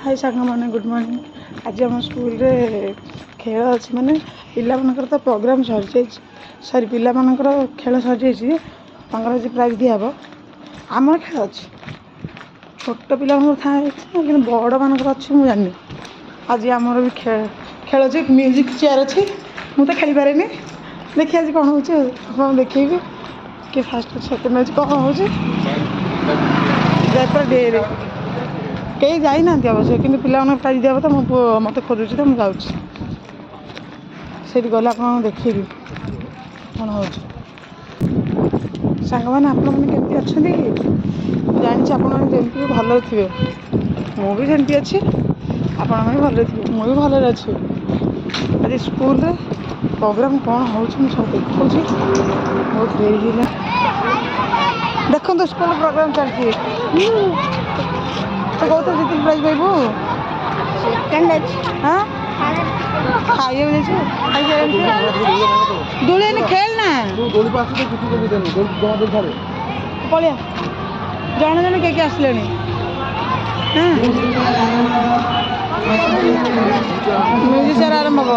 हाय सांग मैंने good morning. आज आम स्कूल रे खेल अच्छी माने पिलामानकर तो प्रोग्राम सरी सरी पिलामानकर खेल सरी आज प्राइज दिहब आम खेल अच्छी छोट पिला था कि बड़ मानकर अच्छी मुझे जानी आज आमर भी खेल अच्छे म्यूजिक चेयर अच्छी मुझे तो खेल पारे देखिए आज कौन हो देखी कि फास्ट सेकेंड आज कौन हो जयपुर डे रे कहीं जाई ना अवश्य कि पिला प्राइज दिया तो मो मत खोजुची तो मुझे जाऊँगी गला आप देखी कौन हो सांग मैंने आपमती अच्छा जानी आपमती भल थे मुझे अच्छी आपण भी भल थे मुझे भल अच्छी आज स्कूल रे प्रोग्राम कौन हो सब देखा बहुत देरी देखो तो स्कूल प्रोग्राम चलती तो कौन जितने प्राइज पाइबू हाँ खाइए दोली खेलना पलिया जन जन किए आसले म्यूजिक चेयर आरंभ हम